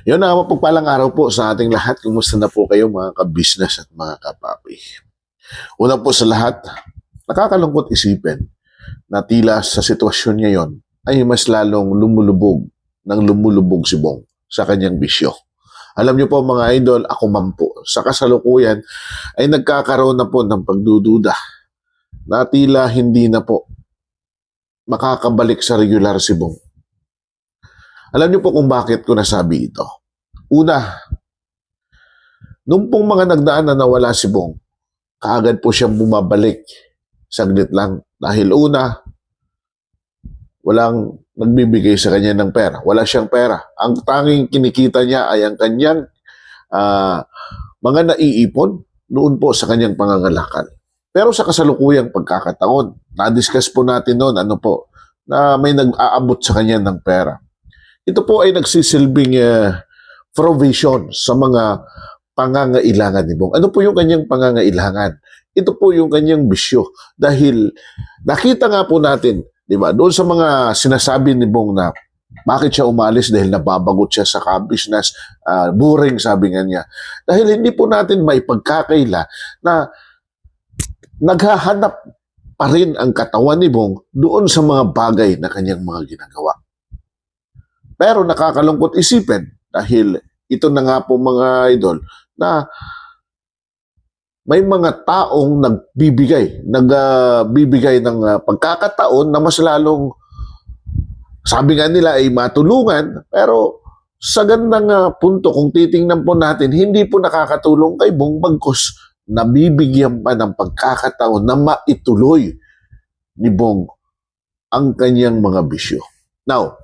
Yun na, mapagpalang araw po sa ating lahat. Kumusta na po kayo mga ka-business at mga kapapi? Una po sa lahat, nakakalungkot isipin na tila sa sitwasyon ngayon ay mas lalong lumulubog si Bong sa kanyang bisyo. Alam niyo po mga idol, ako man po, sa kasalukuyan ay nagkakaroon na po ng pagdududa na tila hindi na po makakabalik sa regular si Bong. Alam niyo po kung bakit ko nasabi ito. Una, nung pong mga nagdaan na nawala si Bong, kaagad po siyang bumabalik. Saglit lang. Dahil una, walang nagbibigay sa kanya ng pera. Wala siyang pera. Ang tanging kinikita niya ay ang kanyang mga naiipon noon po sa kanyang pangangalakan. Pero sa kasalukuyang pagkakataon, na-discuss po natin noon, na may nag-aabot sa kanya ng pera. Ito po ay nagsisilbing provision sa mga pangangailangan ni Bong. Ano po yung kanyang pangangailangan? Ito po yung kanyang bisyo. Dahil nakita nga po natin, di ba, doon sa mga sinasabi ni Bong na bakit siya umalis dahil nababagot siya sa business, boring sabi nga niya. Dahil hindi po natin maipagkakaila na naghahanap pa rin ang katawan ni Bong doon sa mga bagay na kanyang mga ginagawa. Pero nakakalungkot isipin dahil ito na nga po mga idol na may mga taong nagbibigay ng pagkakataon na mas lalong sabi nga nila ay matulungan, pero sa gandang punto kung titingnan po natin, hindi po nakakatulong kay Bong bagkus nabibigyan pa ng pagkakataon na maituloy ni Bong ang kanyang mga bisyo. Now,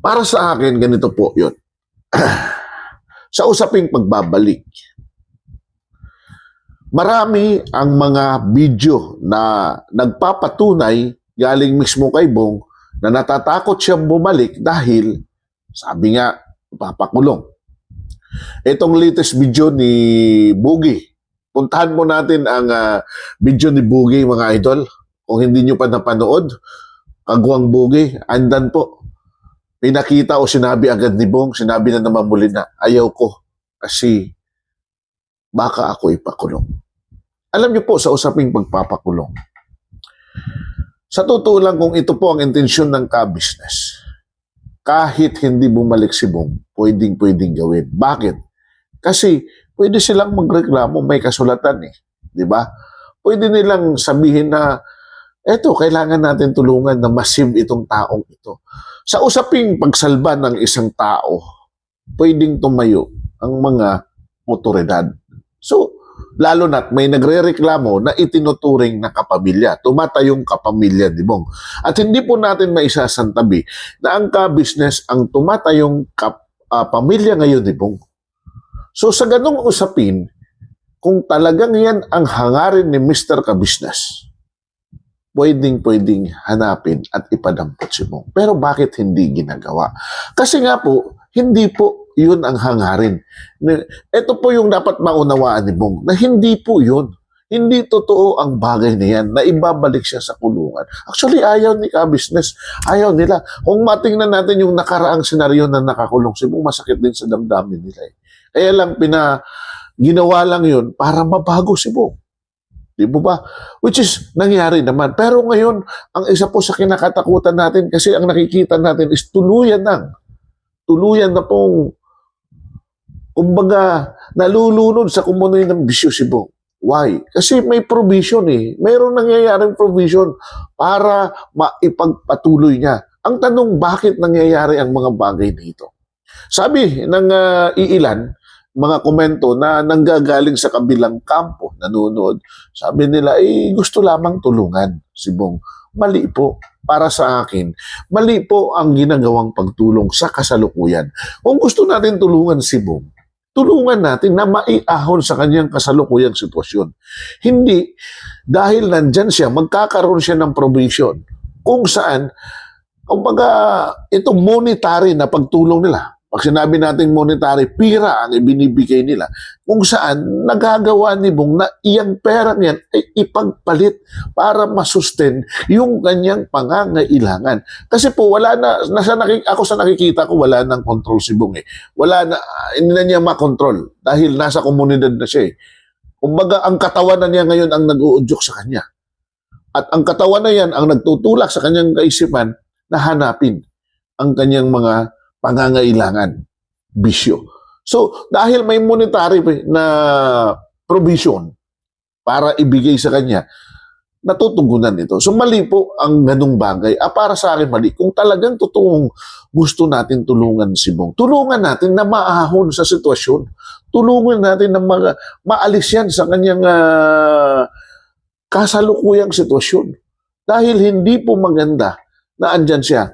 para sa akin, ganito po yun. Sa usaping pagbabalik, marami ang mga video na nagpapatunay galing mismo kay Bong na natatakot siyang bumalik dahil, sabi nga, papakulong. Itong latest video ni Boogie. Puntahan mo natin ang video ni Boogie, mga idol. Kung hindi nyo pa napanood, Kagwang Boogie, andan po. Pinakita o sinabi agad ni Bong, sinabi na naman muli na, ayaw ko kasi baka ako ipakulong. Alam niyo po sa usaping pagpapakulong, sa totoo lang kung ito po ang intensyon ng ka-business, kahit hindi bumalik si Bong, pwedeng gawin. Bakit? Kasi pwede silang magreklamo, may kasulatan eh. Di ba? Pwede nilang sabihin na, eto, kailangan natin tulungan na massive itong taong ito. Sa usaping pagsalba ng isang tao, pwedeng tumayo ang mga otoridad. So, lalo na't may nagre-reklamo na itinuturing na kapamilya, tumatayong kapamilya ni Bong. At hindi po natin maisasantabi na ang ka-business ang tumatayong pamilya ngayon ni Bong. So, sa ganong usapin, kung talagang yan ang hangarin ni Mr. Ka-business, pwedeng hanapin at ipadampot si Bong. Pero bakit hindi ginagawa? Kasi nga po, hindi po yun ang hangarin. Ito po yung dapat maunawaan ni Bong, na hindi po yun. Hindi totoo ang bagay na yan, na ibabalik siya sa kulungan. Actually, ayaw ni ka-business. Ayaw nila. Kung matingnan natin yung nakaraang senaryo na nakakulong si Bong, masakit din sa damdamin nila. Kaya lang ginawa lang yun para mabago si Bong. Di ba? Which is nangyari naman. Pero ngayon, ang isa po sa kinakatakutan natin kasi ang nakikita natin is tuluyan na pong kumbaga nalulunod sa kumunoy ng bisyo si Bong. Why? Kasi may provision eh. Mayroong nangyayaring provision para maipagpatuloy niya. Ang tanong, bakit nangyayari ang mga bagay dito? Sabi ng iilan, mga komento na nanggagaling sa kabilang kampo, nanonood, sabi nila, gusto lamang tulungan si Bong. Mali po. Para sa akin, mali po ang ginagawang pagtulong sa kasalukuyan. Kung gusto natin tulungan si Bong, tulungan natin na maiahon sa kanyang kasalukuyang sitwasyon. Hindi, dahil nandyan siya, magkakaroon siya ng provision kung saan, kumbaga, itong monetary na pagtulong nila, Pag sinabi natin monetary, pira ang ibinibigay nila, kung saan nagagawa ni Bong na iyang perang yan ay ipagpalit para masustain yung kanyang pangangailangan. Kasi po wala na, ako sa nakikita ko, wala nang control si Bong eh. Wala na, hindi na niya makontrol dahil nasa komunidad na siya eh. Kumbaga, ang katawan na niya ngayon ang nag-uudyok sa kanya. At ang katawan na yan ang nagtutulak sa kanyang kaisipan na hanapin ang kanyang mga pangangailangan, bisyo. So, dahil may monetary na provision para ibigay sa kanya, natutugunan ito. So, mali po ang ganung bagay. Para sa akin, mali. Kung talagang totoong gusto natin tulungan si Bong, tulungan natin na maahon sa sitwasyon. Tulungan natin na maalis yan sa kanyang kasalukuyang sitwasyon. Dahil hindi po maganda na andyan siya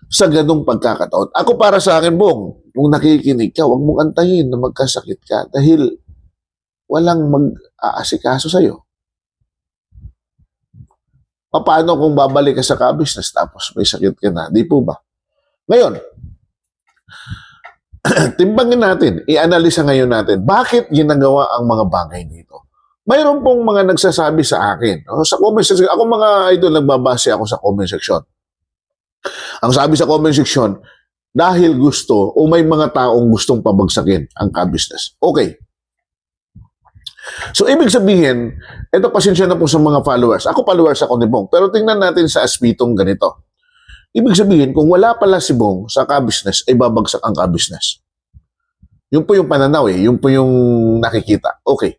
sa ganung pagkakataon. Ako para sa akin, Bong, kung nakikinig ka, huwag mong antahin na magkasakit ka dahil walang mag-aasikaso sa'yo. Paano kung babalik ka sa ka-business tapos may sakit ka na? Di po ba? Ngayon, timbangin natin, i-analisa ngayon natin, bakit ginagawa ang mga bagay nito? Mayroon pong mga nagsasabi sa akin, sa comment section, ako mga idol, nagbabase ako sa comment section. Ang sabi sa comment section, dahil gusto o may mga taong gustong pabagsakin ang ka-business. Okay. So, ibig sabihin, ito pasensya na po sa mga followers. Ako followers ako ni Bong. Pero tingnan natin sa aspitong ganito. Ibig sabihin, kung wala pala si Bong sa ka-business, ay babagsak ang ka-business. Yun po yung pananaw eh. Yun po yung nakikita. Okay.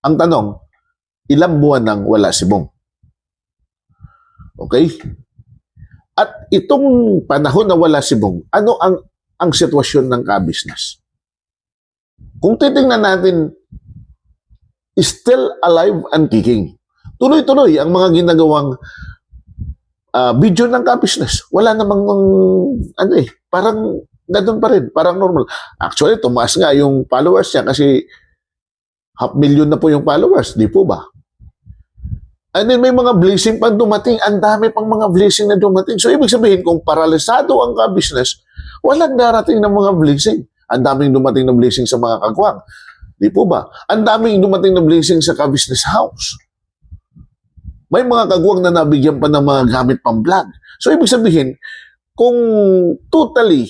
Ang tanong, ilang buwan nang wala si Bong? Okay? At itong panahon na wala si Bong, ano ang sitwasyon ng ka-business? Kung titingnan natin, still alive and kicking. Tuloy-tuloy ang mga ginagawang video ng ka-business. Wala namang, parang ganun pa rin, parang normal. Actually, tumaas nga yung followers niya kasi 500,000 na po yung followers, di po ba? And then may mga blessing pang dumating. Ang dami pang mga blessing na dumating. So, ibig sabihin, kung paralisado ang ka-business, walang darating ng mga blessing. Ang daming dumating na blessing sa mga kagwang. Di po ba? Ang daming dumating na blessing sa ka-business house. May mga kagwang na nabigyan pa ng mga gamit pang vlog. So, ibig sabihin, kung totally,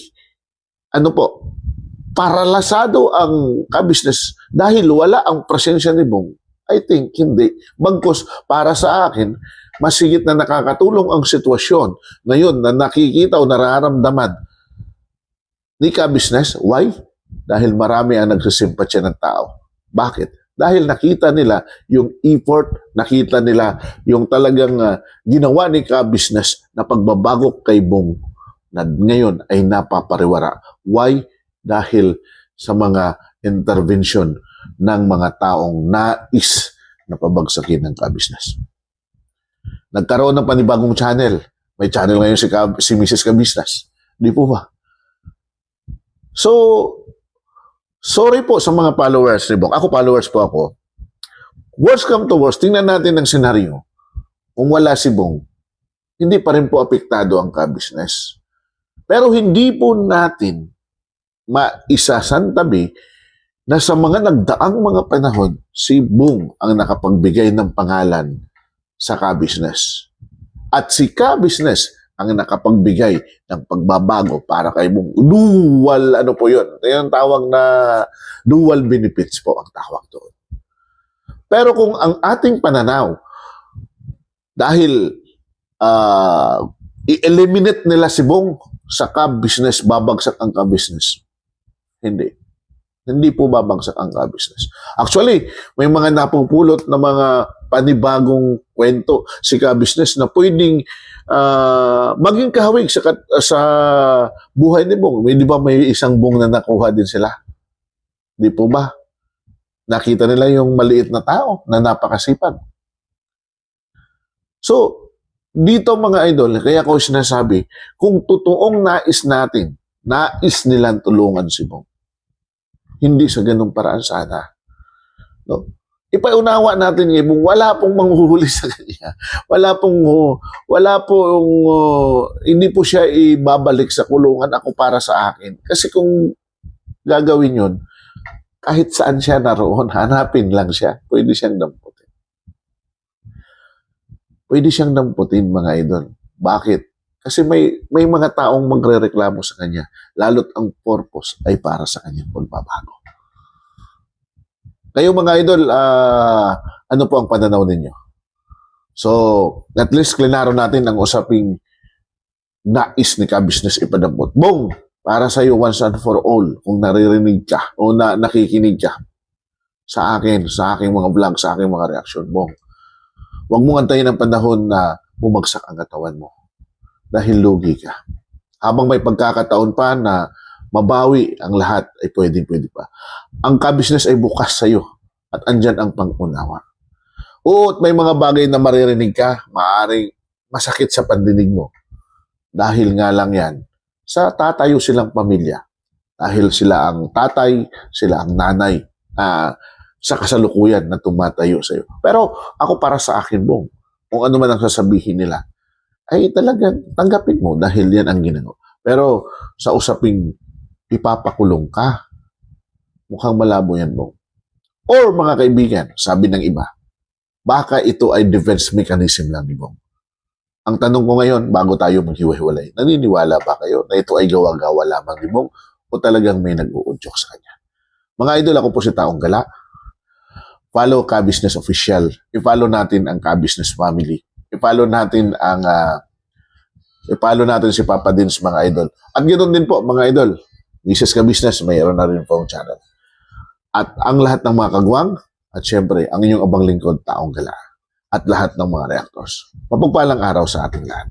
paralasado ang ka-business dahil wala ang presensya ni Bong, I think hindi. Bagkus, para sa akin, mas higit na nakakatulong ang sitwasyon ngayon na nakikita o nararamdaman ni ka-business. Why? Dahil marami ang nagsisimpatsya ng tao. Bakit? Dahil nakita nila yung effort, nakita nila yung talagang ginawa ni ka-business na pagbabago kay Bong na ngayon ay napapariwara. Why? Dahil sa mga intervention ng mga taong nais na pabagsakin ng ka-business. Nagkaroon ng panibagong channel. May channel ngayon si Mrs. Ka-Business. Di po ba? So, sorry po sa mga followers ni Bong. Ako, followers po ako. Worst come to worst, tingnan natin ang senaryo. Kung wala si Bong, hindi pa rin po apektado ang ka-business. Pero hindi po natin maisasantabi na sa mga nagdaang mga panahon, si Bong ang nakapagbigay ng pangalan sa ka-business. At si ka-business ang nakapagbigay ng pagbabago para kay Bong. Dual, po yun? Yung tawag na dual benefits po ang tawag doon. Pero kung ang ating pananaw, dahil i-eliminate nila si Bong sa ka-business, babagsak ang ka-business. Hindi. Hindi po babagsak ang ka-business. Actually, may mga napupulot na mga panibagong kwento si ka-business na pwedeng maging kahawig sa buhay ni Bong. Di ba may isang Bong na nakuha din sila? Di po ba? Nakita nila yung maliit na tao na napakasipag. So, dito mga idol, kaya ko sinasabi, kung totoong nais nilang tulungan si Bong, hindi sa ganung paraan sana. No? ipaunawa natin kay Bong, wala pong manghuhuli sa kanya. Hindi po siya ibabalik sa kulungan ako para sa akin. Kasi kung gagawin yun, kahit saan siya naroon, hanapin lang siya. Pwede siyang damputin. Pwede siyang damputin, mga idol. Bakit? Kasi may mga taong magrereklamo sa kanya, lalo't ang purpose ay para sa kanyang pagbabago. Kayo mga idol, ano po ang pananaw ninyo? So, at least klinaro natin ang usaping nais ni Ka-Business ipadampot. Bong, para sa iyo once and for all, kung naririnig ka o nakikinig ka sa akin, sa aking mga vlog, sa aking mga reaction, Bong, huwag mong antayin ang panahon na bumagsak ang katawan mo dahil lugi ka. Habang may pagkakataon pa na mabawi ang lahat, ay pwede pa. Ang Ka-Business ay bukas sa iyo at andyan ang pang-unawa. Oo, at may mga bagay na maririnig ka, maaaring masakit sa pandinig mo. Dahil nga lang yan, sa tatayo silang pamilya. Dahil sila ang tatay, sila ang nanay sa kasalukuyan na tumatayo sa iyo. Pero ako para sa akin, Bong, kung ano man ang sasabihin nila, ay talagang tanggapin mo dahil yan ang ginagawa. Pero sa usaping ipapakulong ka, mukhang malabo yan, Bong. Or mga kaibigan, sabi ng iba, baka ito ay defense mechanism lang ni Bong. Ang tanong ko ngayon, bago tayo maghiwa-hiwalay, naniniwala ba kayo na ito ay gawa-gawa lamang ni Bong o talagang may nag-uudyok sa kanya? Mga idol, ako po si Taong Gala. Follow Ka-Business Official. I-follow natin ang Ka-Business Family. I-follow natin si Papa Dins, mga idol. At ganoon din po, mga idol, Mrs. Ka-Business, mayroon na rin pong channel. At ang lahat ng mga kagwang, at syempre, ang inyong abang lingkod, Taong Gala. At lahat ng mga reactors. Mapagpalang araw sa ating lahat.